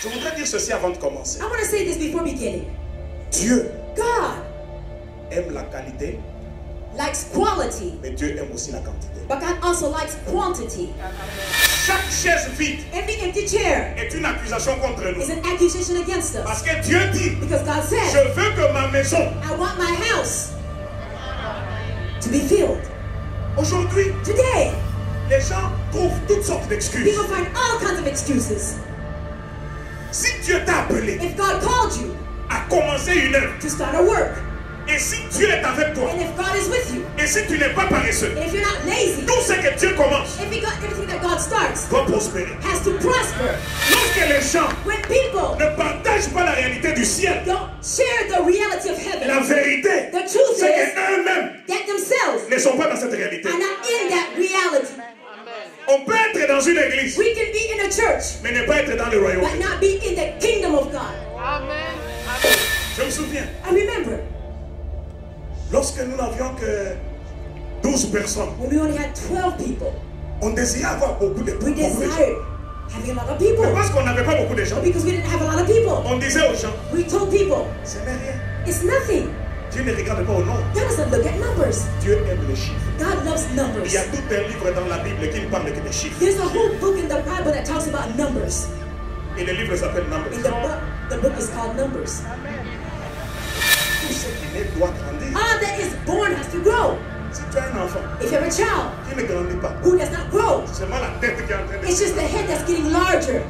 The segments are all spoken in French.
Je voudrais dire ceci avant de commencer. I want to say this before beginning. Dieu God aime la qualité, likes quality, mais Dieu aime aussi la quantité. but God also likes quantity. Chaque chaise vide Every empty chair est une accusation contre nous. is an accusation against us. Parce que Dieu dit, Because God je said, veux que ma maison, I want my house to be filled. aujourd'hui, Today, les gens trouvent toutes sortes d'excuses. people find all kinds of excuses. Si Dieu t'a appelé If God called you à commencer une œuvre, to start a work, et si Dieu est avec toi, and if God is with you, et si tu n'es pas paresseux, and if you're not lazy, tout ce que Dieu commence everything that God starts doit prospérer. has to prosper. Lorsque les gens When people ne partagent pas la réalité du ciel, don't share the reality of heaven, la vérité, the truth c'est is qu'eux-mêmes that themselves ne sont pas dans cette réalité. are not in that reality. On peut être dans une église, We can be in a church, mais ne pas être dans le royaume. but not be in the kingdom of God. Je me souviens, I remember lorsque nous n'avions que 12 personnes, when we only had 12 people, on désirait avoir beaucoup de we gens. desired having a lot of people. Mais parce qu'on n'avait pas beaucoup de gens, But because we didn't have a lot of people, on disait aux gens, we told people, ce n'est rien. it's nothing. Dieu ne regarde pas au nom. God doesn't look at numbers. Dieu aime les chiffres. God loves Il numbers. y a tout un livre dans la Bible qui ne parle que des chiffres. There's a whole book in the Bible that talks about numbers. Et le livre s'appelle And Numbers. the book is called Numbers. Tout ce qui naît doit grandir. All that is born has to grow. Si tu as un enfant If you have a child qui ne grandit pas, who does not grow, c'est seulement la tête qui est en train de it's just the head that's getting larger.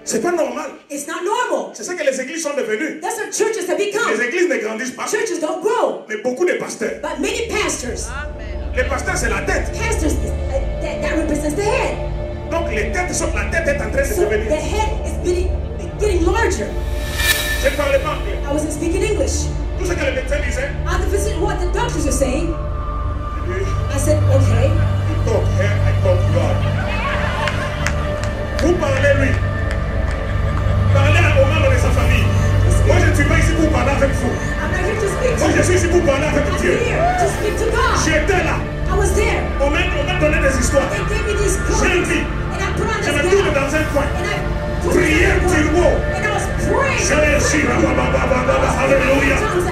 C'est pas normal. It's not normal. C'est ça que les églises sont devenues. That's what churches have become. Les églises ne grandissent pas, Churches don't grow, mais beaucoup de pasteurs. but many pastors, Les pasteurs, c'est la tête. pastors that represents the head. Donc les têtes sont, la tête est en train de So the devenir. head is getting larger. Je ne parlais pas anglais. I wasn't speaking English. Tout ce que les médecins disaient, I understood what the doctors are saying. you I said, okay. talk here, I talk God. Vous parlez lui. Parlez aux membres de sa famille. Moi, je ne suis pas ici pour parler avec vous. I'm not here to speak Moi, to je suis ici pour parler avec I'm Dieu. here to speak to God. J'étais là. I was there. On m'a donné des histoires. They gave me these J'ai coins, vu. and I put on Je this me tourne gown, dans un coin. and I put Prière it on sur haut. and I was praying. Je réussis. Alléluia. Tongues.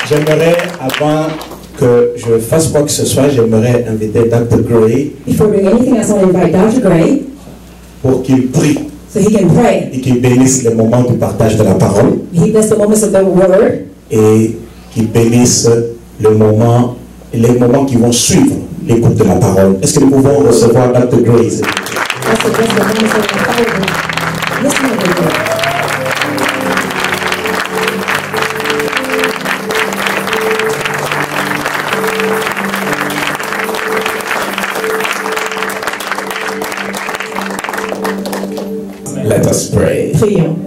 J'aimerais, avant que je fasse quoi que ce soit, j'aimerais inviter Dr. Gray Before doing anything else, I want to invite Dr. Gray pour qu'il prie so he can pray. et qu'il bénisse les moments du partage de la parole He bless the moments of the word et qu'il bénisse les moments qui vont suivre l'écoute de la parole. Est-ce que nous pouvons recevoir Dr. Gray? also bless the moments of the word. Listen to the word. Let us pray. Prions.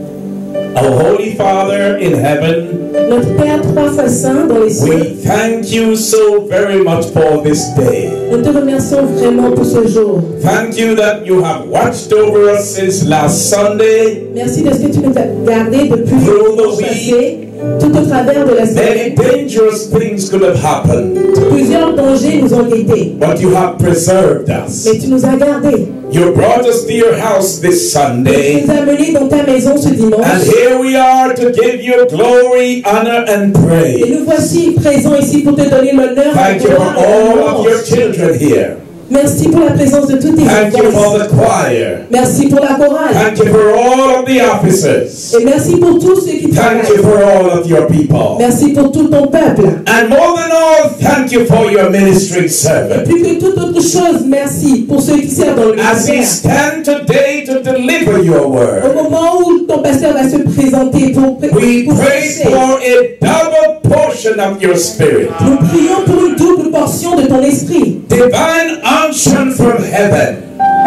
Our Holy Father in heaven, Notre Père trois fois saint dans les cieux, we thank you so very much for this day. nous te remercions vraiment pour ce jour. Thank you that you have watched over us since last Sunday. Merci de ce que tu nous as gardés depuis Through the le passé, tout au travers de la Many semaine. dangerous things could have happened, Plusieurs dangers nous ont guettés, but you have preserved us. mais tu nous as gardés. You brought us to your house this Tu Sunday, nous as menés dans ta maison ce and dimanche. here we are to give you glory, honor, and Et praise. nous voici présents ici pour te donner l'honneur et la Thank you for gloire et all la of your louange. children here. Merci pour la présence de toutes tes Thank you for enfants. the choir. Merci pour la chorale. Thank you for all of the officers. Et merci pour tous ceux qui Thank you travaillent. for all of your people. Merci pour tout ton peuple. And more than all, thank you for your ministering Et servant. plus que toute autre chose, merci pour ceux qui servent dans le As he ministère. stand today to deliver your Au word, moment où ton pasteur va se présenter pour we pour pray prêcher, for a double portion of your spirit. nous prions pour une double portion de ton esprit. Divine unction from heaven.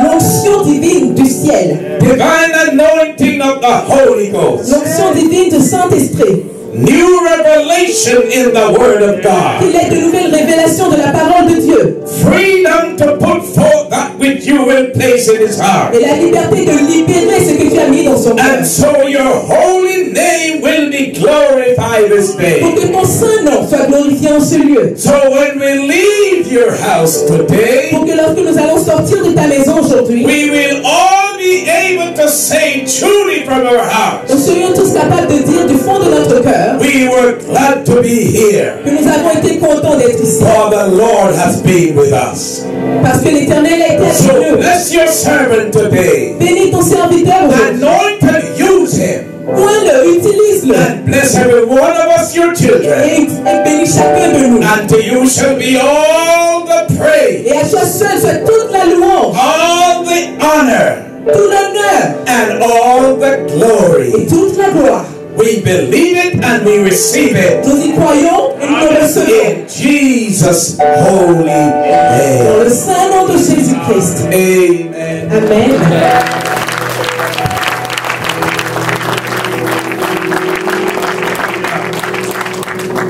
L'onction divine du ciel. Divine anointing of the Holy Ghost. L'onction divine du Saint-Esprit. New revelation in the Word of God. Qu'il ait de nouvelles révélations de la parole de Dieu. Freedom to put forth that which you will place in his heart. Et la liberté de libérer ce que tu as mis dans son cœur. And so your holy name will be glorified this Pour day. que ton saint nom soit glorifié en ce lieu. So when we leave your house today, Pour que lorsque nous allons sortir de ta maison aujourd'hui, we will all be able to say truly from our hearts, nous serions tous capables de dire du fond de notre cœur we were glad to be here, que nous avons été contents d'être ici. for the Lord has been with us. Parce que l'Éternel a été avec So nous. bless your servant today. Bénis ton serviteur aujourd'hui. Anoint and use him. Oins-le, utilise-le. And bless every one of us, your children. Et bénis chacun de nous. And to you shall be all the praise, Et à toi seul soit toute la louange, all the honor, tout l'honneur and all the glory. et toute la gloire. We believe it and we receive it Nous y croyons et nous le recevons. in Jesus' holy name. Dans le saint nom de Jésus-Christ. Amen. Amen.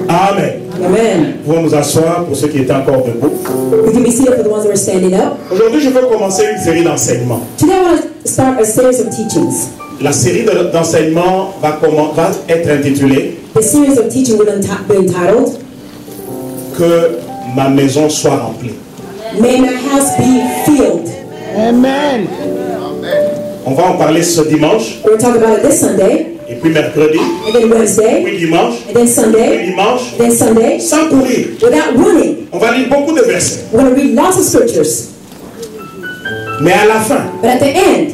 Amen. Amen. Nous pouvons nous asseoir pour ceux qui étaient encore debout. We can be seated for the ones that are standing up. Aujourd'hui, je veux commencer une série d'enseignements. Today I want to start a series of teachings. La série d'enseignements va être intitulée The series of teaching will be entitled, Que ma maison soit remplie. May My House Be Filled. Amen. On va en parler ce dimanche, We're going to talk about it this Sunday, et puis mercredi, and then Wednesday, puis dimanche, and then puis Sunday, dimanche, then Sunday, sans courir. without running. On va lire beaucoup de versets. We're going to read lots of scriptures. Mais à la fin, But at the end,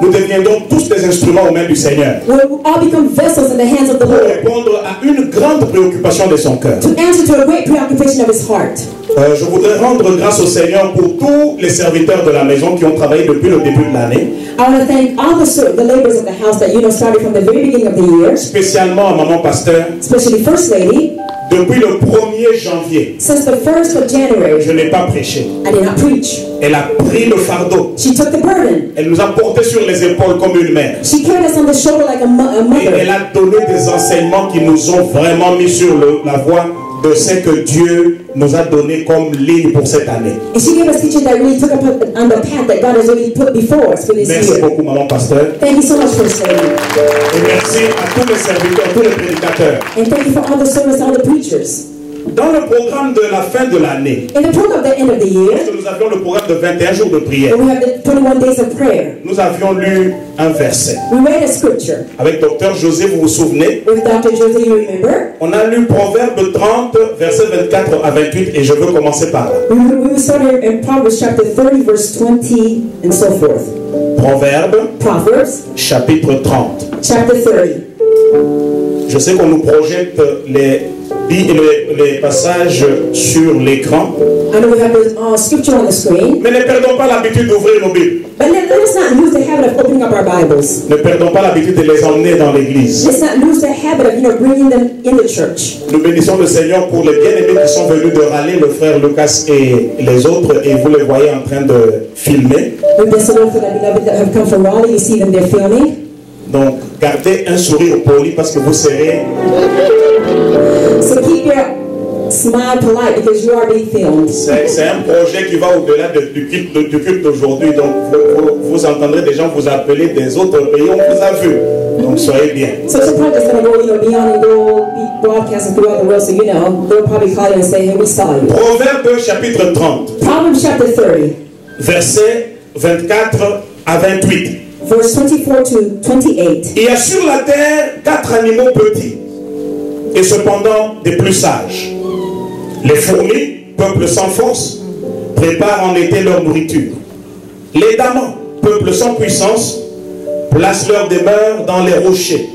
nous deviendrons tous des instruments aux mains du Seigneur we'll all become vessels in the hands of the pour Lord répondre à une grande préoccupation de son cœur. to answer to a great preoccupation of his heart. Je voudrais rendre grâce au Seigneur pour tous les serviteurs de la maison qui ont travaillé depuis le début de l'année, I want to thank all the laborers of the house that started from the very beginning of the year, spécialement à Maman Pasteur. especially First Lady. Depuis le 1er janvier, Since the 1st of January, je n'ai pas prêché. I did not preach. Elle a pris le fardeau. She took the burden. Elle nous a portés sur les épaules comme une mère. She carried us on the shoulder like a Et mother. elle a donné des enseignements qui nous ont vraiment mis sur la voie de ce que Dieu nous a donné comme ligne pour cette année. And she gave us teaching that really took us on the path that God has already put before us for this Merci year. beaucoup, Maman Pasteur. Thank you so much, First Lady. Et merci à tous les serviteurs, tous les prédicateurs. And thank you for all the service, all the preachers. Dans le programme de la fin de l'année, In the program at the end of the year, nous avions le programme de 21 jours de prière. we have the 21 days of prayer. Nous avions lu un verset. We read a scripture Avec Docteur José, vous vous souvenez, with Dr. Jose, you remember? on a lu Proverbe 30, versets 24 à 28, et je veux commencer par là. We started in Proverbs chapter 30, verse 20, and so forth. Proverbe, Proverbs chapitre 30. chapter 30. Je sais qu'on nous projette les passages sur l'écran, I know we have the scripture on the screen, mais ne perdons pas l'habitude d'ouvrir nos Bibles. but let us not lose the habit of opening up our Bibles. Ne perdons pas l'habitude de les emmener dans l'église. Let's not lose the habit of bringing them in the church. Nous bénissons le Seigneur pour les bien-aimés qui sont venus de râler, le frère Lucas et les autres, et vous les voyez en train de filmer. We bless the Lord for the beloved that have come from Raleigh. You see them there filming. Donc, gardez un sourire poli parce que vous serez... So keep your smile polite because you are being filmed. C'est un projet qui va au-delà du culte d'aujourd'hui. Donc, vous entendrez des gens vous appeler des autres pays. On vous a vu. Donc, soyez bien. So it's a project that's going to go, beyond and go be broadcasted throughout the world. So they'll probably call you and say, "Hey, we saw you." Proverbe chapitre 30, Proverbs chapter 30, versets 24 à 28. verse 24 to 28. Il y a sur la terre 4 animaux petits et cependant des plus sages. Les fourmis, peuple sans force, préparent en été leur nourriture. Les damans, peuple sans puissance, placent leur demeure dans les rochers.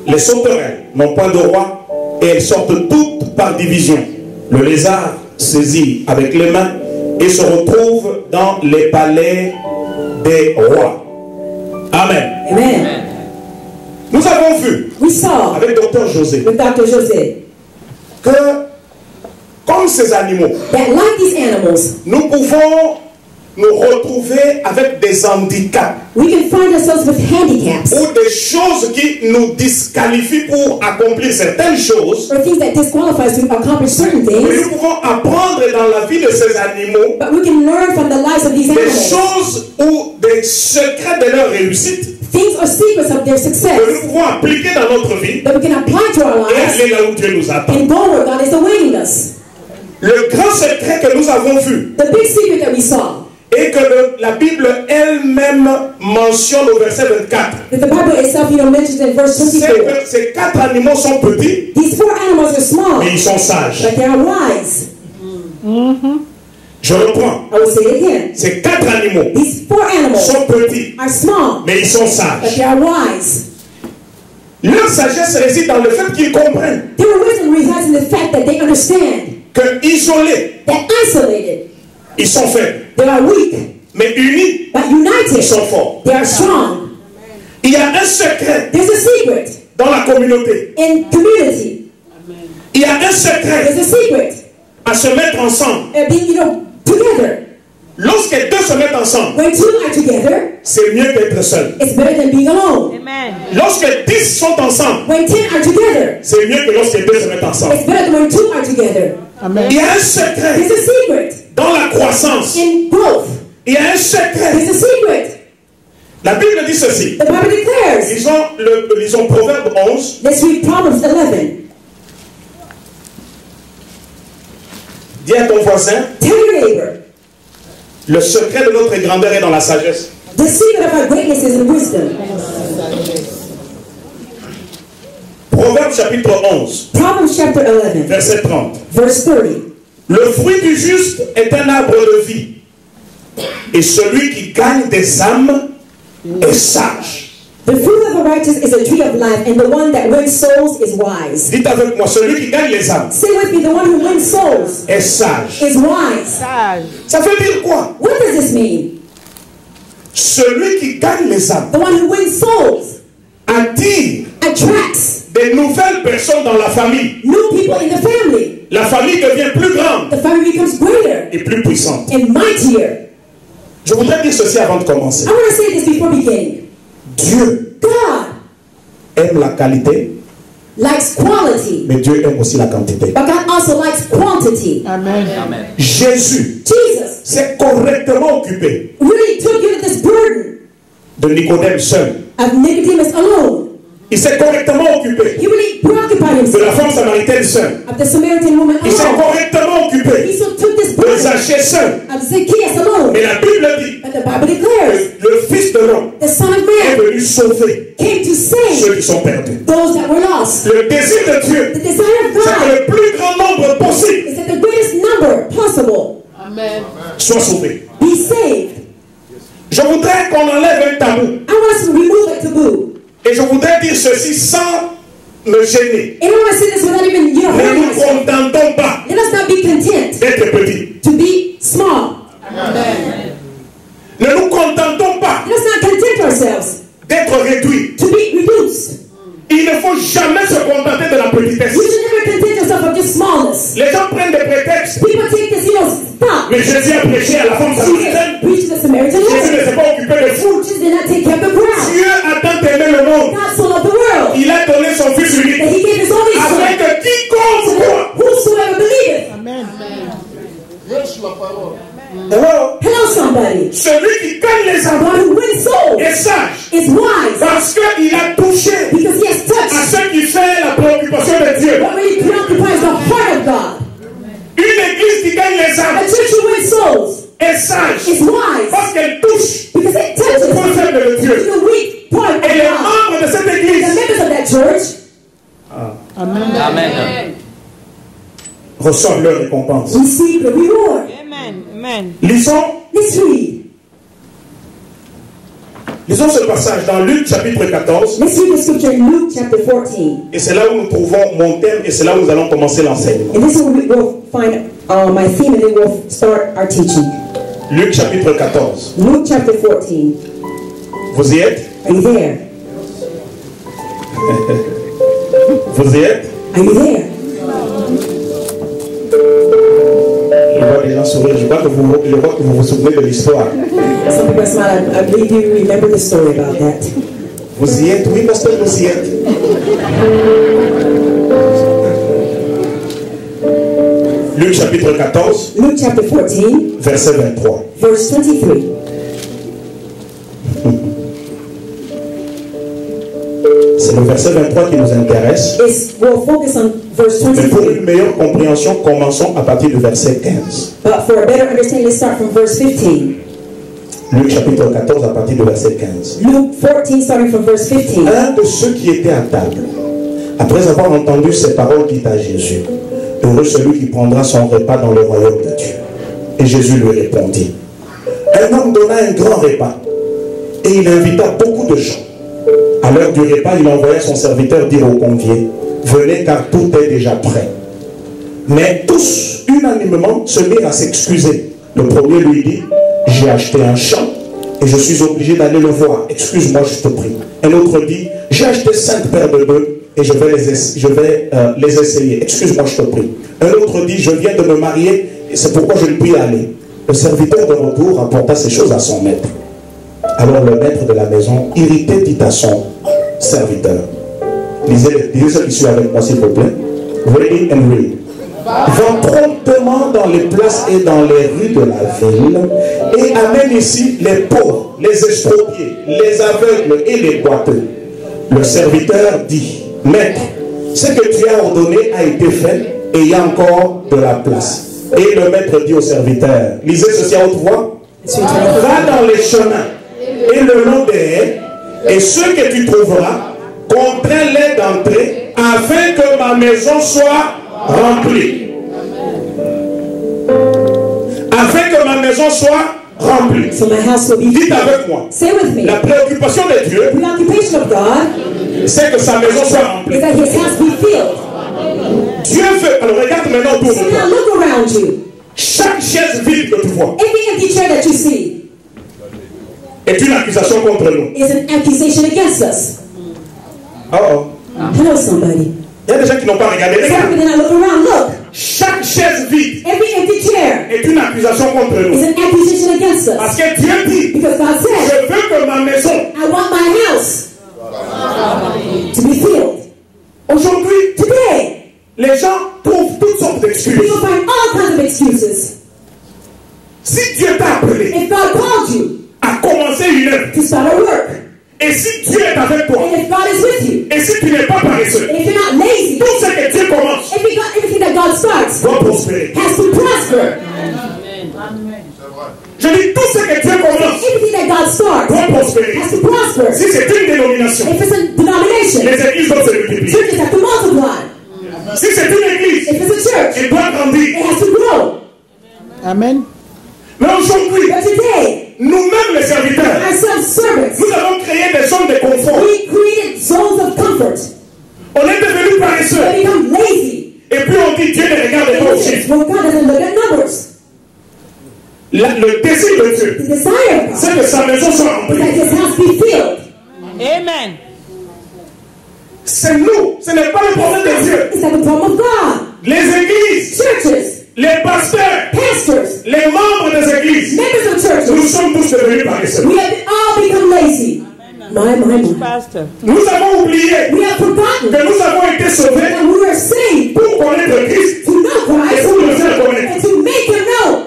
Les sauterelles n'ont point de roi et elles sortent toutes par division. Le lézard saisit avec les mains et se retrouve dans les palais des rois. Amen. Amen. Nous avons vu We saw avec Dr José with Dr. Jose que comme ces animaux, that like these animals, nous pouvons nous retrouver avec des handicaps we can find ourselves with handicaps ou des choses qui nous disqualifient pour accomplir certaines choses. or things that disqualify us to accomplish certain Mais things, nous pouvons apprendre dans la vie de ces animaux but we can learn from the lives of these des animals, choses ou des secrets de leur réussite things or secrets of their que success nous pouvons appliquer dans notre vie that we can apply to our et lives aller là où Dieu nous attend. and go where God is awaiting us. Le grand secret que nous avons vu The big secret that we saw, et que la Bible elle-même mentionne au verset 24, that the Bible itself, mentions in verse c'est 24. que ces 4 animaux sont petits, These 4 animals are small, mais ils sont sages. but they are wise. Je reprends. I will say it again. Ces 4 animaux These 4 animals sont petits, are small, mais ils sont but sages. they are wise. Leur sagesse réside dans le fait qu'ils comprennent Their wisdom resides in the fact that they understand que isolés, that isolated, ils sont faibles, they are weak, mais unis, but united, ils sont forts. they are strong. Il y a un secret There's a secret dans la communauté. in community. Il y a un secret There's a secret à se mettre ensemble. being, together. Lorsque deux se mettent ensemble, When 2 are together, c'est mieux qu'être seul. it's better than being alone. Lorsque 10 sont ensemble, When 10 are together, c'est mieux que lorsque deux se mettent ensemble. it's better than when 2 are together. Il y a un secret There's a secret dans la croissance. in growth. Il y a un secret. There's a secret. La Bible dit ceci. The Bible declares. Lisons Proverbe 11. Let's read Proverbs 11. Dis à ton voisin, Tell your neighbor, le secret de notre grandeur est dans la sagesse. the secret of our greatness is in wisdom. Proverbe chapitre 11, Proverbs chapter 11, verset 30. verse 30. Le fruit du juste est un arbre de vie, et celui qui gagne des âmes est sage. The fruit of the righteous is a tree of life, and the one that wins souls is wise. Dites avec moi, celui qui gagne les âmes Say with me, the one who wins souls est sage. is wise. Ça veut dire quoi? What does this mean? Celui qui gagne les âmes The one who wins souls attire attracts des nouvelles personnes dans la famille. new people in the family. La famille devient plus grande The family becomes greater et plus puissante. and mightier. Je voudrais dire ceci avant de commencer. I want to say this before beginning. Dieu God aime la qualité, likes quality, mais Dieu aime aussi la quantité. but God also likes quantity. Jésus Jesus s'est correctement occupé really took you to this burden de Nicodème seul. of Nicodemus alone. Il s'est correctement occupé He really preoccupied de la himself femme samaritaine seule. of the Samaritan woman Il s'est alone. correctement He occupé so took this de burden Zachée seul. of Zacchaeus alone. Mais la Bible dit But the Bible declares que le Fils de l'homme the Son of est Man venu sauver came to save ceux qui sont perdus. those that were lost. Le désir de The Dieu, desire of c'est que God le plus grand nombre possible is that the greatest number possible soit sauvé. be saved. Je voudrais qu'on enlève un tabou. I want us to remove a taboo. Et je voudrais dire ceci sans me gêner. And I want to say this without even, Ne hurting nous myself. contentons pas Let us not be content d'être petits. to be small. Ne nous contentons pas Let us not content ourselves d'être réduits. to be reduced. Il ne faut jamais se contenter de la petitesse. You should never content yourself of just smallness. Les gens prennent des prétextes. People take this, stop. Mais Jésus a prêché à la femme Jesus samaritaine. preached to the Samaritan Jésus woman. ne s'est pas occupé des foules. Jesus did not take care of the crowd. Dieu a tant aimé le monde. God so loved the world Il a donné son Fils that unique. he gave his only Afin son. que quiconque croit. Whosoever believeth. Hello. Hello, somebody. Celui qui gagne les The âmes one who wins souls est sage. is wise Parce qu'il a touché because he has à touched ce qui fait la préoccupation de Dieu. what really preoccupies the heart of God. Une église qui gagne les A âmes church who wins souls est sage. is wise Parce qu'elle touche because it au touches point faible de Dieu. the weak part of Et les God. membres de cette The église members of that church, Amen. reçoivent leur récompense. receive the reward. Amen. Amen. Lisons, Let's read. lisons ce passage dans Luc chapitre 14. Let's read the scripture in Luke chapter 14. Et c'est là où nous trouvons mon thème et c'est là où nous allons commencer l'enseignement. And this is where we'll find my theme, and then we'll start our teaching. Luc chapitre 14. Luke chapter 14. Vous y êtes? Are you there? Vous y êtes? Are you there? Je vois des gens sourire. Je vois que vous vous souvenez de l'histoire. Some people are smiling. I believe you remember the story about that. Vous y êtes? Oui, pasteur, vous y êtes. Luc chapitre 14, Luke chapter 14, verset 23. verse 23. C'est le verset 23 qui nous intéresse. We'll focus on verse Mais pour 23. une meilleure compréhension, commençons à partir du verset 15. But for a better understanding, let's start from verse 15. Luc chapitre 14 à partir du verset 15. Luke 14, starting from verse 15. Un de ceux qui étaient à table, après avoir entendu ces paroles, dit à Jésus: heureux celui qui prendra son repas dans le royaume de Dieu. Et Jésus lui répondit: un homme donna un grand repas et il invita beaucoup de gens. À l'heure du repas, il envoya son serviteur dire aux conviés: venez car tout est déjà prêt. Mais tous, unanimement, se mirent à s'excuser. Le premier lui dit: j'ai acheté un champ et je suis obligé d'aller le voir. Excuse-moi, je te prie. Un autre dit: j'ai acheté 5 paires de bœufs et je vais les essayer. Excuse-moi, je te prie. Un autre dit: je viens de me marier et c'est pourquoi je ne puis aller. Le serviteur de retour rapporta ces choses à son maître. Alors le maître de la maison, irrité, dit à son serviteur: lisez ce qui suit avec moi, s'il vous plaît. Read and read. Va promptement dans les places et dans les rues de la ville et amène ici les pauvres, les estropiés, les aveugles et les boiteux. Le serviteur dit: maître, ce que tu as ordonné a été fait et il y a encore de la place. Et le maître dit au serviteur, lisez ceci à haute voix: va dans les chemins et le long des haies, et ceux que tu trouveras, contrains-les d'entrer, afin que ma maison soit remplie. Afin que ma maison soit remplie. So my house will be Dites avec moi. Say with me. La préoccupation de Dieu, The preoccupation of God c'est que sa maison soit remplie. is that his house be filled. Dieu veut. Alors regarde maintenant autour So de now toi. look around you. Chaque chaise vide que tu vois Every empty chair that you see est une accusation contre nous. is an accusation against us. Oh oh. Hello, somebody. Il y a des gens qui n'ont pas regardé. Some Regarde. people did not look around. Look. Chaque chaise vide Every empty chair est une accusation contre is nous. an accusation against us. Parce que Dieu dit: Because God je said, veux que ma maison. I want my house to be filled. Aujourd'hui, Today, les gens trouvent toutes sortes d'excuses. people find all kinds of excuses. Si Dieu t'a appelé If God called you à commencer une œuvre, to start a work, et si Dieu est avec toi, and if God is with you, et si tu n'es pas paresseux, and if you're not lazy, tout ce que Dieu commence everything that God starts doit prospérer. has to prosper. Je dis tout ce que Dieu commence Everything that God starts doit prospérer. has to prosper. Si c'est une dénomination, If it's a denomination, les églises doivent se multiplier. churches have to multiply. Si c'est une église, If it's a church, elle doit grandir. it has to grow. Amen. Mais aujourd'hui, But today, nous-mêmes les serviteurs, ourselves servants, nous avons créé des zones de confort. we created zones of comfort. On est devenus paresseux. We become lazy. Et puis on dit: Dieu ne regarde pas aux chiffres. Well, God doesn't look at numbers. Le désir de Dieu, The desire of God c'est que sa maison soit is that remplie. his house be filled. Amen. C'est nous, ce n'est pas le problème de Dieu. It's like the problem of God. Les églises, Churches, les pasteurs, pastors, les membres des églises, members of nous churches, sommes tous devenus paresseux. we have all become lazy. My. Pastor. Nous avons oublié We have forgotten que nous avons été sauvés that we were saved pour connaître Christ to know et Christ pour le faire connaître. and to make him know.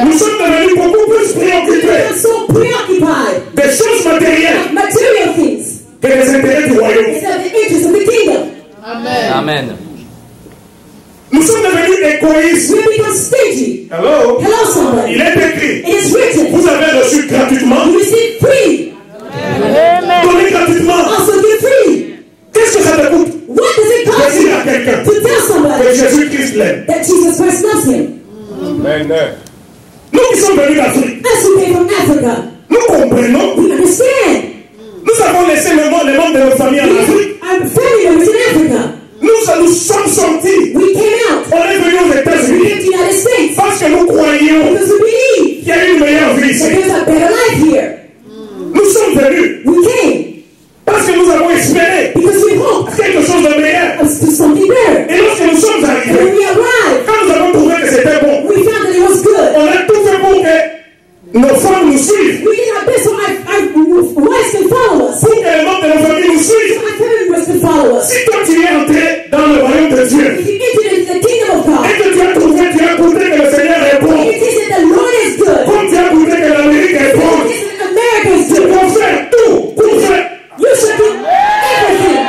Nous sommes devenus beaucoup plus We préoccupés are so preoccupied des choses matérielles with material things que des intérêts du royaume. instead of the interests of the kingdom. Amen. Nous sommes devenus égoïstes. We have become stingy. Hello? Hello, somebody. Il est écrit: It is written, vous avez reçu gratuitement, you receive free, Amen. donnez gratuitement. also give free. Qu'est-ce que ça te coûte What does it de cost dire you à quelqu'un to tell que somebody Jésus-Christ l'aime? that Jesus Nous qui sommes venus d'Afrique, Us who came from Africa, nous comprenons. we understand. Nous avons laissé les membres de notre famille en Afrique. Our family members in Africa, Nous sommes sortis. we came out. On est venu aux We came États-Unis to the United States parce que nous croyons because we believe qu'il y a une meilleure vie that ici. there's a better life here. Nous sommes venus We came parce que nous avons espéré because we hoped quelque chose de meilleur. to something better. Et lorsque nous sommes And when arrivés, we arrived, quand nous avons trouvé que c'était bon, we found that it was good. on a tout fait pour que nos femmes nous suivent, We did our best so our wives can follow us. pour que les membres de nos familles nous So suivent. our family members can follow us. Si toi tu es entré dans le royaume de Dieu If you entered into the kingdom of God, et que tu as trouvé, tu as goûté que le Seigneur est bon, and it is that the Lord is good, comme tu as goûté que l'Amérique est and bonne, it is that America is tu good, peux faire tout pour faire. you should do everything.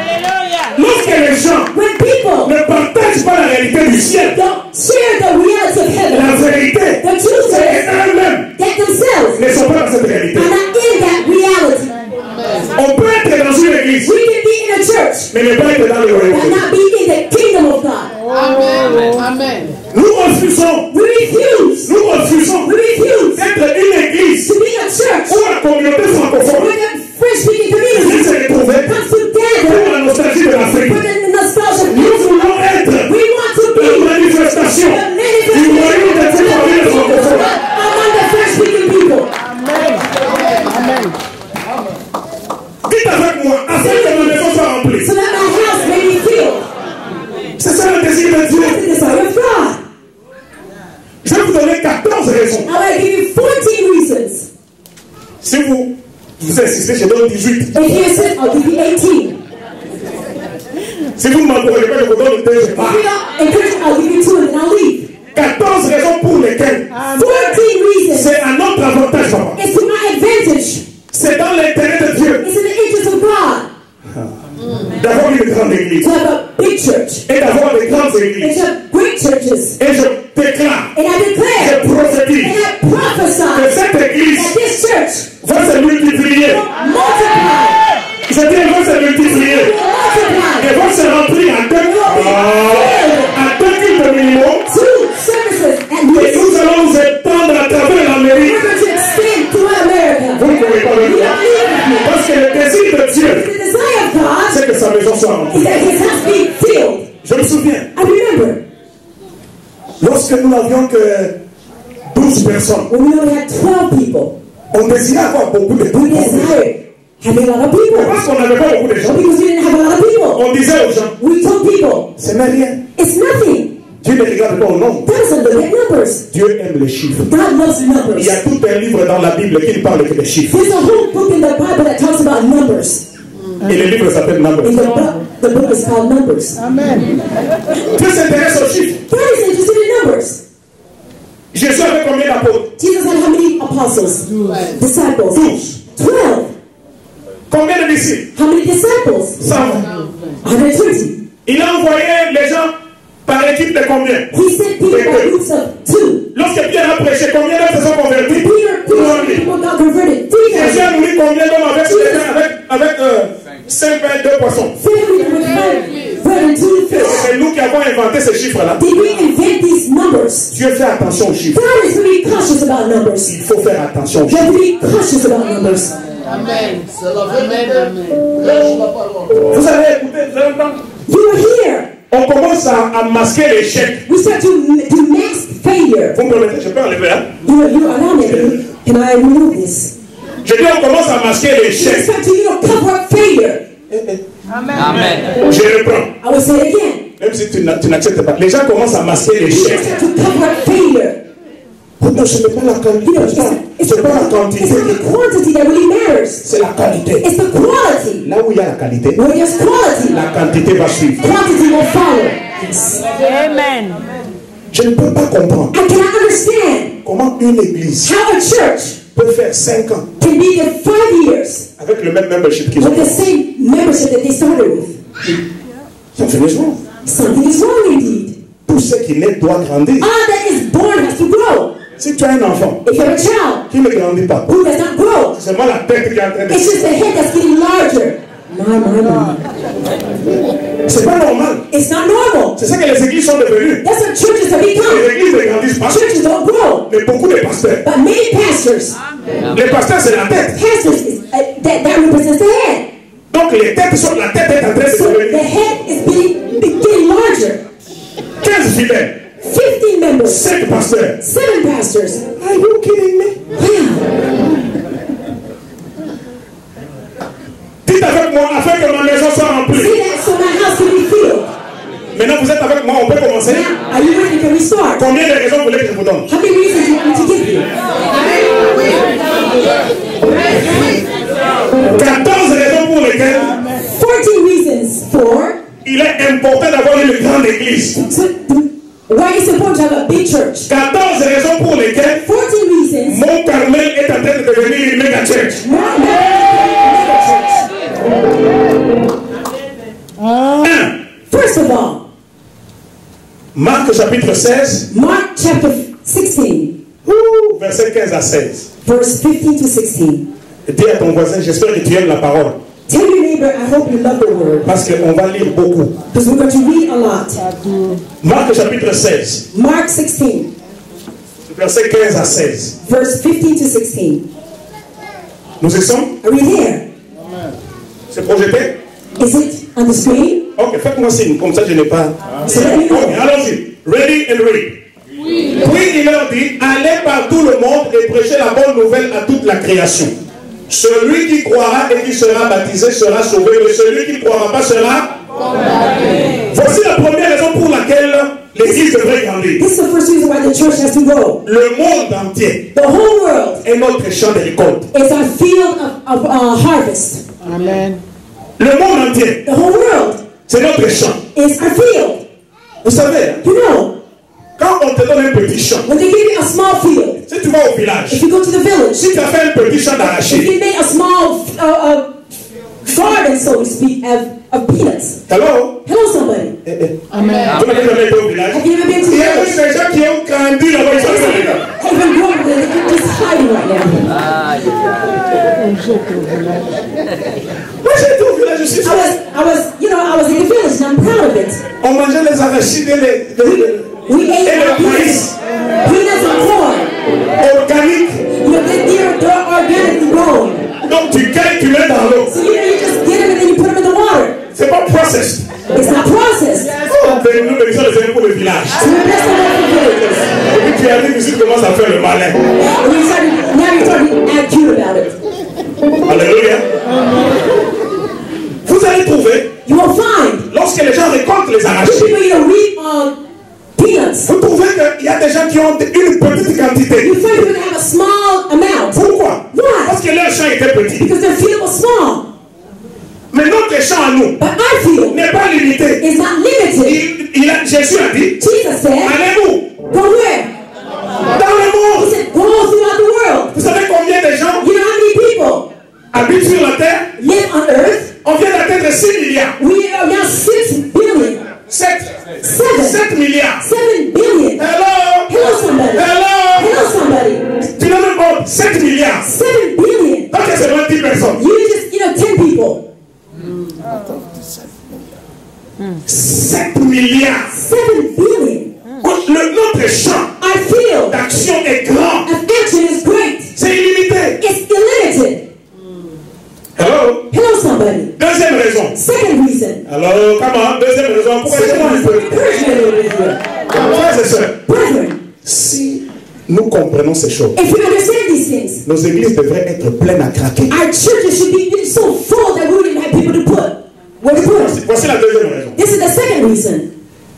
Hallelujah. Lorsque les gens When people ne partagent pas la réalité du ciel, don't share the reality of la heaven, vérité, the truth c'est is qu'eux-mêmes that themselves ne sont pas dans cette réalité. are not in that reality. On peut être dans une église, We can be in a church, mais ne pas être dans le royaume but de Dieu. not be in the kingdom of God. Nous refusons We refuse d'être une église to be a church où la communauté francophone where the French-speaking vient community se retrouver comes together pour la nostalgie de l'Afrique. for the nostalgia of Nous music. voulons être We want to be la manifestation the du royaume de Dieu parmi les francophones. among the French-speaking people. Dites avec moi, afin que ma maison soit remplie. So that my house may be filled C'est ça le désir de Dieu. with the desire of God. Je vais vous donner 14 raisons. I want to give you 14 reasons. Si vous insistez, je donne 18. If you insist, I'll give you 18. Si vous ne m'encouragez pas, je vous donne 2, je If you pars. don't encourage, I'll give you 2 and then I'll leave. 14 raisons pour lesquelles 14 reasons. c'est à notre avantage, papa. It's to my advantage. C'est dans l'intérêt de Dieu It's in the interest of God d'avoir une grande église to have a big church et d'avoir des grandes and églises. to have great churches. Et je déclare, And I declare je prophétise and I que prophesy cette that église this church va se multiplier. will multiply. Je dis, elle va se multiplier. Will multiply. Elle va se remplir à deux cultes minimum. 2 services at Et least. nous allons nous étendre à travers l'Amérique. We're going to extend throughout America. Vous ne pouvez pas le You voir. don't leave with me. Parce que le désir de Dieu, The desire of God c'est que sa maison soit remplie. is that his house be filled. Je me souviens, I remember lorsque nous n'avions que 12 personnes, when we only had 12 people, on désirait avoir beaucoup de we gens. desired having a lot of people. Parce qu'on n'avait pas beaucoup de gens. Because we didn't have a lot of people. On disait aux gens, We told people, ce n'est rien. it's nothing. Dieu ne regarde pas au nombre. God doesn't look at numbers. Dieu aime les chiffres. God loves Il numbers. y a tout un livre dans la Bible qui ne parle que des chiffres. There's a whole book in the Bible that talks about numbers. Et le livre s'appelle Numbers. And the book is called Numbers. Dieu s'intéresse aux chiffres. God is interested in numbers. Jésus avait combien d'apôtres? Jesus had how many apostles? Disciples. 12. 12. Combien de disciples? How many disciples? 120. 120. Il a envoyé les gens par équipe de combien? He sent people by groups of 2. Lorsque Pierre a prêché, combien d'hommes se sont convertis? Peter, 3000. people got converted. Jésus 3,000. a nourri combien d'hommes avec 5 pains et 2 poissons? family with 5 bread and 2 fish. C'est nous qui avons inventé ces chiffres-là. Did we invent these numbers? Dieu fait attention aux chiffres. God is really cautious about numbers. Il faut faire attention aux You chiffres. have to be cautious about numbers. Vous avez écouté, vous avez entendu? You were here. On commence à masquer l'échec. We start to mask failure. Vous me permettez, je peux enlever, hein? You allow me. Can I remove this? Je dis, on commence à masquer We l'échec. start to, cover up failure. Je reprends. I will say it again. Même si tu n'acceptes pas. Les gens commencent à masquer We l'échec. start to cover up failure. Non, ce n'est pas la quantité. It's C'est pas la not quantité. the quantity that really matters. C'est la qualité. It's the quality. Là où il y a la qualité, Where there's quality, la quantité va suivre. quantity will follow. Yes. Amen. Je ne peux pas comprendre I cannot understand comment une église how a church peut faire 5 ans can be there 5 years avec le même membership qu'ils with the ont. same membership that they started with. Ça fait raison. Something is wrong indeed. Tout ce qui naît doit grandir. All that is born has to grow. Si tu as un enfant If you have a child qui ne grandit pas, who does not grow, c'est seulement la tête qui est en train de... it's just the head that's getting larger. C'est pas normal. It's not normal. C'est ça que les églises sont devenues. That's what churches have Les become. églises ne grandissent pas, Churches don't grow. mais beaucoup de pasteurs. But many pastors, Les pasteurs, c'est la tête. pastors that represents the head. Donc la tête est en train de So the devenir head is getting larger. 15 fidèles, 15 members, 5 pasteurs. 7 pastors. Are you kidding me? Wow. Dites avec moi, afin que ma maison soit remplie. See that? So my house can be filled. Maintenant, vous êtes avec moi, on peut commencer. Now, are you ready? Can we start? Combien de raisons vous voulez que je vous donne? How many reasons do you want me to give you? 14 raisons pour lesquelles 14 reasons for il est important d'avoir une grande église. why it's important to have a big church. 14 raisons pour lesquelles 14 reasons. Mont Carmel est en train de devenir une méga church. First of all, Marc chapitre 16, Mark chapter 16, verset 15 à 16. verse 15 to 16. Dis à ton voisin, j'espère que tu aimes la parole. Tell your neighbor, I hope you love the word, Parce qu'on va lire beaucoup. because we're going to read a lot. Marc chapitre 16, Mark 16, verset 15 à 16. verse 15 to 16. Nous y sommes? Are we there? C'est projeté? Is it on the screen? Ok, faites-moi signe, comme ça je n'ai pas. So let me know. Ok, allons-y. Ready and read. Puis il leur dit, allez par tout le monde et prêchez la bonne nouvelle à toute la création. Celui qui croira et qui sera baptisé sera sauvé, mais celui qui ne croira pas sera condamné. Voici la première raison pour laquelle l'église devrait grandir. This is the first reason why the church has to grow. Le monde entier The whole world est notre champ de récolte. is a field of harvest. Amen. Le monde entier, The whole world c'est notre champ. is a field. Vous savez, You know, quand on te donne un petit champ, when they give you a small field, si tu vas au village, if you go to the village, si tu as fait un petit champ if d'arachide, you made a small garden, so to speak, of peanuts. hello? Hello, somebody. Amen. Tu n'as jamais été au village? Have you ever been to Il the y a village? des gens qui ont grandi là-bas, ils sont là. Have been growing, they're just hiding right now. Moi j'ai été au village, je suis I was in the village, and I'm proud of it. On mangeait les arachides et We ate le our maïs peanuts and corn. organique. You know, they're organically grown. Donc tu cueilles, tu mets dans l'eau. So you just get them and then you put them in the water. C'est pas processed. It's not processed. Nous bénissons les uns pour le village. So we bless the Lord for villages. Et puis tu arrives ici, tu commences à faire le malin. And now you're starting to act cute about it. Alléluia. Vous allez trouver, You will find lorsque les gens récoltent les the arachides, people reap peanuts. vous trouvez qu'il y a des gens qui ont une petite quantité. You find people that have a small amount Pourquoi? Why? Parce que leur champ était petit. because their field was small. Mais notre champ à nous But our field n'est pas limité. is not limited. Jésus a dit, Jesus said, allez-vous go where? dans le He monde. said, go throughout the world. Vous savez combien de gens You know how many people habitent sur la terre? live on earth? On vient d'atteindre 6 milliards. We are now 6 billion. 7 milliards. 7 billion. Hello? Hello, somebody. Hello? Hello, somebody. Tu n'as même pas 7 milliards. 7 billion. Donc c'est 20 personnes. You just, 10 people. 7 milliards. 7 billion. Notre champ Our field d'action est grand. of action is great. C'est illimité. It's illimited. Hello? Hello, somebody. Deuxième raison. Second reason. Alors, comment? Deuxième raison. Pourquoi c'est moi un peu? Encouragement over here. Frères et sœurs, Brethren, si nous comprenons ces choses, if we understand these things, nos églises devraient être pleines à craquer. our churches should be so full that we wouldn't have people to put. Where to put? Voici la deuxième raison. This is the second reason.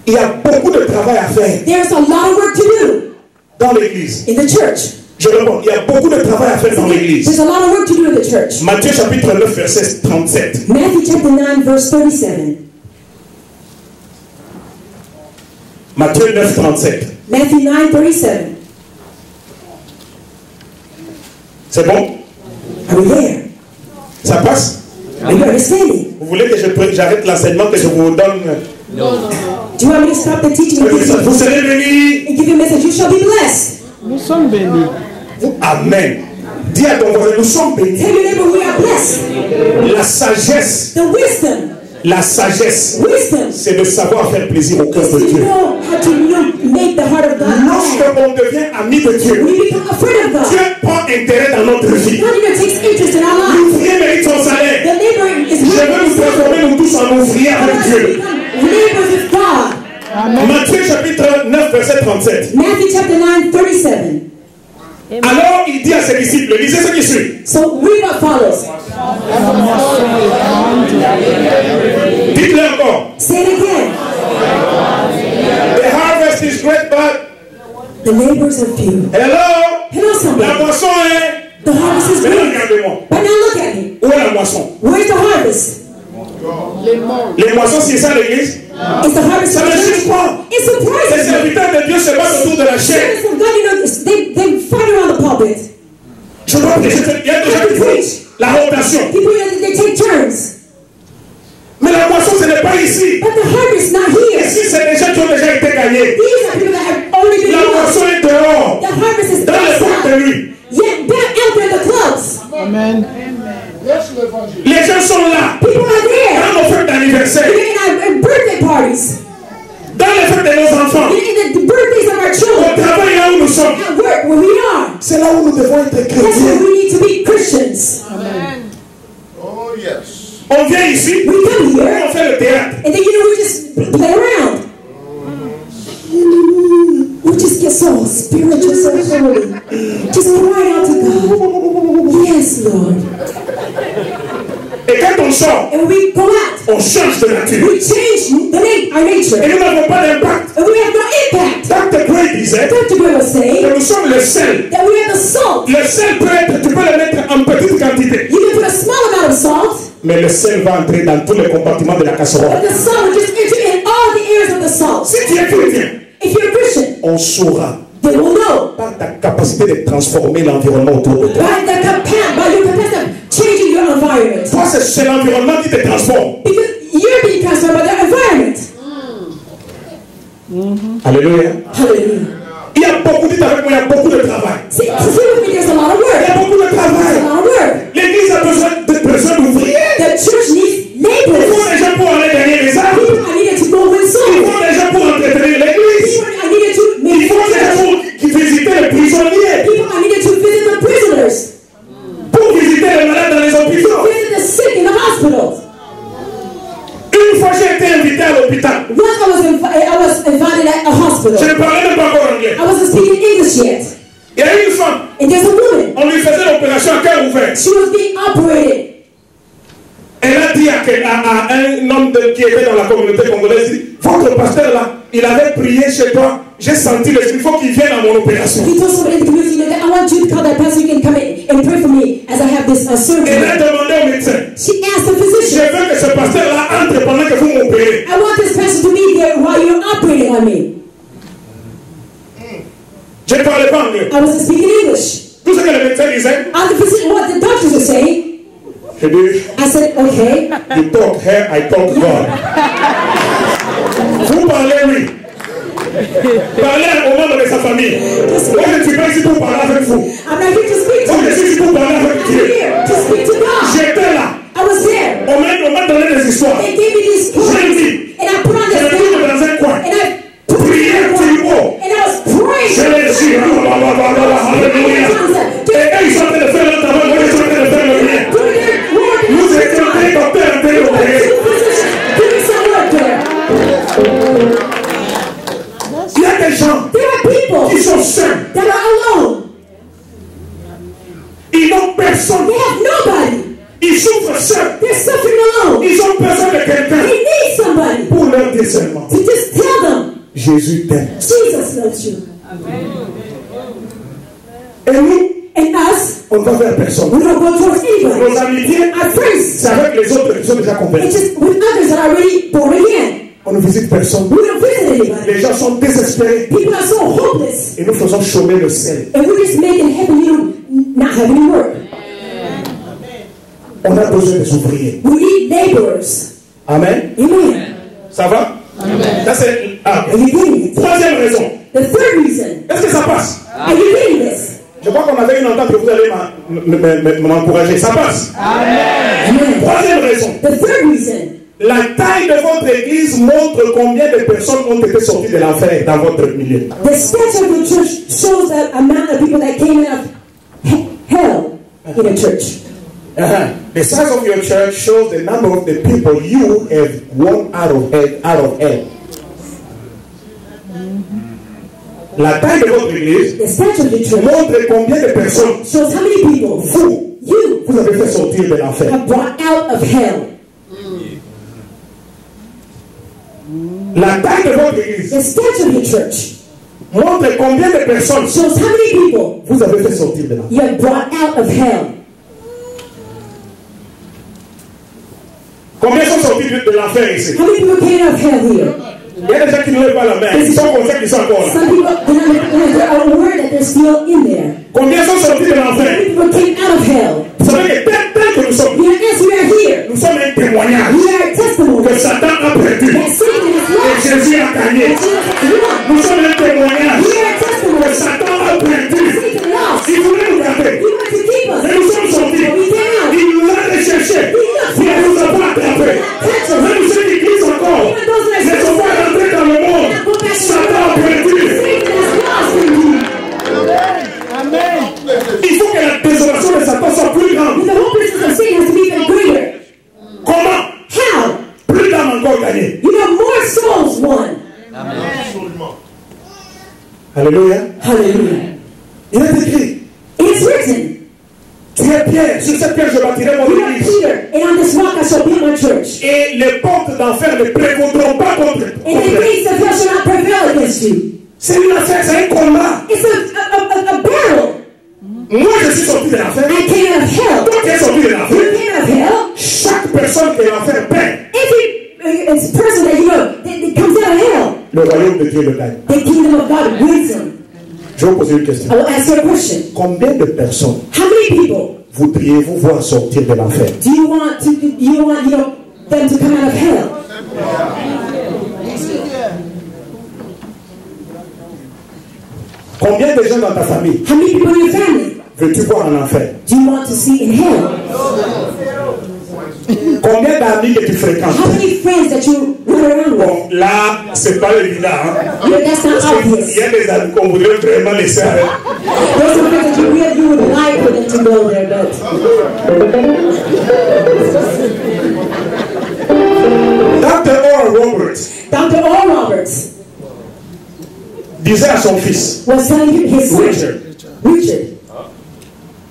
Il y a beaucoup de travail à faire There's a lot of work to do dans l'église. in the church. Je réponds, il y a beaucoup de travail à faire dans l'église. There's a lot of work to do in the church. Matthieu chapitre 9, verset 37. Matthew chapter 9, verse 37. Matthieu 9, 37. Matthew 9, 37. C'est bon? Are we there? Ça passe? Are you understanding? Vous voulez que j'arrête l'enseignement que je vous donne? Do you want me to stop the teaching and give Vous serez bénis. you a message? You shall be blessed. Nous sommes bénis. Amen. Dis à ton voisin, nous sommes bénis. Tell your neighbor we are blessed. La sagesse, The wisdom. la sagesse, Wisdom. c'est de savoir faire plaisir au cœur Is de to Dieu. know how to make the heart of God Lorsque glad. on devient ami de Dieu, We become a friend of God. Dieu prend intérêt dans notre vie. God takes interest in our lives. L'ouvrier mérite son salaire. The neighbor is Je veux nous transformer nous tous en ouvriers avec Dieu. neighbors with God. Matthieu chapitre 9, verset 37. Matthew chapter 9, 37. Alors il dit à ses disciples, lisez ce qui suit. So read what follows. Dites-le encore. Say it again. The harvest is great, but The neighbors are few. hello, Hello, la somebody. moisson est. The harvest is Maintenant great. regardez-moi. But now look at me. Où est la moisson? Where's the harvest? Les moissons, c'est ça l'église? It's the harvest. Ça ne change pas. It's Les surprising. serviteurs de Dieu se battent autour de la chair. Servants of God, they fight around the pulpit. Je dois prêcher. Il y a des gens qui font la rotation. People, they take turns. Mais la moisson, ce n'est pas ici. But the harvest is not here. Ici, c'est des gens qui ont déjà été gagnés. These are people that have already been La lost. moisson est dehors, The harvest is dans les boîtes de outside. nuit. Yet they're out there in the clubs. Les gens sont là. People are there. Dans nos fêtes d'anniversaire, They're in our birthday parties. dans les fêtes de nos enfants, In the birthdays of our au children. travail là où nous sommes. At work, where we are. C'est là où nous devons être That's where chrétiens. we need to be Christians. Oh, yes. On vient ici, We come here, on fait le théâtre. and then we just play around. We just get so spiritual, so holy. Just cry out to God. Yes, Lord. Et quand on sort, And we go out. on change de nature. We change our nature. Et nous n'avons pas d'impact. And we have no impact. Dr. Gray disait Dr. Gray was saying que nous sommes le sel. that we are the salt. Le sel peut être, tu peux le mettre en petite quantité. You can put a small amount of salt, Mais le sel va entrer dans tous les compartiments de la casserole. but the salt will just enter in all the areas of the salt. Si tu es chrétien, If you're a Christian, on saura they will know par ta capacité de transformer l'environnement autour de toi. by your capacity of changing your environment. Toi, c'est l'environnement qui te transforme. Because you're being transformed by the environment. Alléluia. Hallelujah. Il y a beaucoup, dites avec moi, il y a beaucoup de travail. See with me, there's a lot of Il y work. a beaucoup de There's a travail. lot of work. L'église a besoin d'ouvriers. The church needs Il faut laborers. des gens pour aller gagner les âmes. People, I needed to go win Il souls. faut des gens pour entretenir l'église. People, I needed to Il make faut des gens qui visitent les prisonniers. People, I needed to visit the prisoners. Pour visiter les malades dans les hôpitaux. Visit the sick in the hospitals. Une fois, j'ai été invité à l'hôpital. Once I was invited at a Je hospital. ne parlais même pas encore anglais. I wasn't speaking English yet. Il y a une femme. And there's a woman. On lui faisait l'opération à cœur ouvert. She was being operated. Elle a dit à un homme qui était dans la communauté congolaise, dit, votre pasteur là, il avait prié chez toi, j'ai senti l'esprit, il faut qu'il vienne à mon opération. He told somebody in the community that I want you to call that pastor, you can come in and pray for me as I have this surgery. Elle a demandé au médecin, She asked the je physician, veux que ce pasteur là entre pendant que vous m'opérez. I want this pastor to be there while you're operating on me. Je ne parlais pas anglais. I wasn't speaking English. Tout ce que le médecin disait, The physician, what the doctors were saying, je dis, I said, okay. you talk here, I talk God. Vous parlez, oui. Parlez aux membres de sa famille. Moi, je ne suis pas ici pour parler avec vous. I'm not here to speak to Moi, je you. suis ici pour parler avec I'm Dieu. here to speak to God. J'étais là. I was there. On m'a donné des histoires. They gave me these J'ai coins, dit, and I put on je me this trouve down, dans un coin. and I put Prière it plus on, haut. and I was praying. Je les suis. Alléluia. Et eux, ils sont en train de faire leur travail. Moi, je suis en train de faire le mien. Nous étions des docteurs intérieurs. Il y a des gens There are people qui sont seuls. that are alone. Ils n'ont personne. They have nobody. Ils souffrent seuls. They're suffering alone. Ils ont besoin de quelqu'un They need somebody pour leur dire seulement, to just tell them, Jésus t'aime. Jesus loves you. Et nous, And us, on ne va vers personne. we don't go towards anybody. Nos amitiés, Our friends, c'est avec les autres qui sont déjà it's convertis. just with others that are already born again. On ne visite personne. We don't visit anybody. Les gens sont désespérés. People are so hopeless. Et nous faisons chômer le sel. And we're just making heaven, not have any work. On a besoin des ouvriers. We need laborers. Amen. Amen. Ça va? Ça c'est Are you getting it? troisième raison. The third reason, Est-ce que ça passe? are you getting this? Je crois qu'on avait une entente que vous allez m'encourager. Ça passe. Amen. Troisième raison. The third reason. La taille de votre église montre combien de personnes ont été sorties de l'enfer dans votre milieu. The stature of the church shows the amount of people that came out of hell in a church. The size of your church shows the number of the people you have won out of hell. La taille de votre église The stature of the church montre combien de personnes shows how many people vous avez fait sortir de l'enfer. have brought out of hell. La taille de votre église The stature of the church montre combien de personnes shows how many people vous avez fait sortir de l'enfer. you have brought out of hell. Combien sont sortis de l'enfer ici? How many people came out of hell here? Il y a des gens qui ne lèvent pas la main. Ils sont conscients qu'ils sont encore là. Some people they are aware that they're still in there. Combien sont sortis de How l'enfer? many people came out of hell? Vous savez que tel que nous sommes, Yeah, yes, we are here. nous sommes un témoignage We are a testimony que Satan a perdu that Satan is et lost. Jésus a gagné. And Jesus is won. Nous sommes un témoignage We are a que testimony Satan a perdu. Satan lost. Il voulait nous garder. He wanted to keep us. Mais nous sommes sortis. But we came out. Il nous a recherchés. Il ne nous a pas attrapés. Même ceux qui disent encore ne sont pas rentrés dans le monde. Satan a perdu. Satan is lost indeed. Il faut que la désolation de Satan soit plus grande. The hopelessness of Satan has to be even greater. Comment? How? Plus d'âmes encore gagnées. You have more souls won. Alléluia. Hallelujah. Il est écrit, It's written, tu es Pierre, sur cette pierre je bâtirai mon you are église. Peter, and on this rock I shall build my church. Et les portes d'enfer ne prévaudront pas contre And the gates of hell shall not prevail against you. C'est une affaire, c'est un combat. It's a battle. Moi je suis sorti de l'enfer. I came out of hell. Toi qui es sorti de You l'enfer. came out of hell. Chaque personne qui est l'enfer perd. Every person that you know that comes out of hell, Le royaume de Dieu le gagne. the kingdom of God wins them. Je vais vous poser une question. I will ask you a question. Combien de personnes How many people voudriez-vous voir sortir de l'enfer? do you want them to come out of hell? Combien de gens dans ta famille How many people in your family veux-tu voir en enfer? do you want to see in hell? Combien d'amis que tu fréquentes? How many friends that you run around with? Bon, là, c'est pas évident. Hein? Yeah, that's not Il obvious. y a des amis qu'on voudrait vraiment laisser avec. There's some friends that you would like for them to go there, but Dr. Oral Roberts Dr. Oral Roberts disait à son fils, was telling his son, Richard,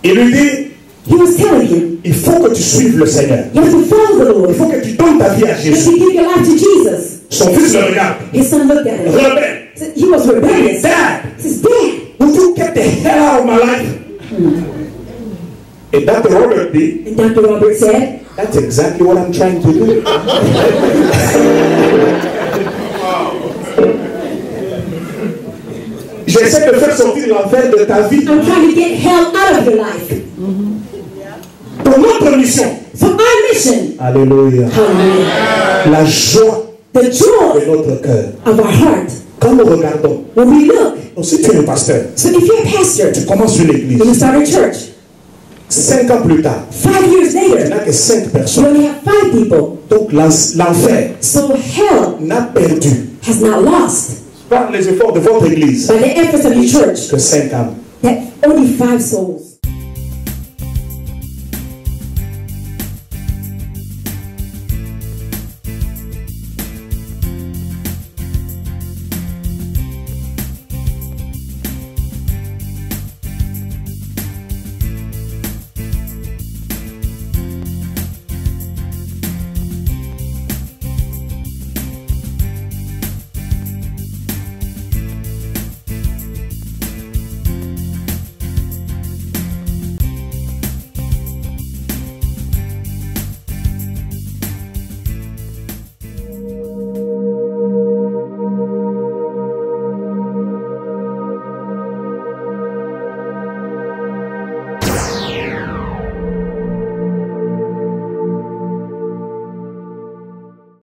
il lui dit, he was telling him, il faut que tu suives le Seigneur. you have to follow the Il Lord. faut que tu donnes ta vie à You have Jésus. to give your life to Jesus. Son fils le regarde. His son looked at him. Rebelle. He was rebellious. Dad, He says, Dad, would you get the hell out of my life? And Dr. Robert dit, and Dr. Robert said, that's exactly what I'm trying to do. J'essaie de faire sortir l'enfer de ta vie. I'm trying to get hell out of your life. Pour notre mission. For our mission, Alléluia. hallelujah, La joie the de joy notre cœur. of our heart, Quand nous regardons, when we look, donc si tu es un pasteur, so if you're a pastor, tu commences une église, and you start a church, 5 ans plus tard, 5 years tu later, n'as que 5 you personnes. only have 5 people. Donc l'enfer So hell n'a perdu has not lost par les efforts de votre église by the efforts of your church que 5 âmes. that only 5 souls.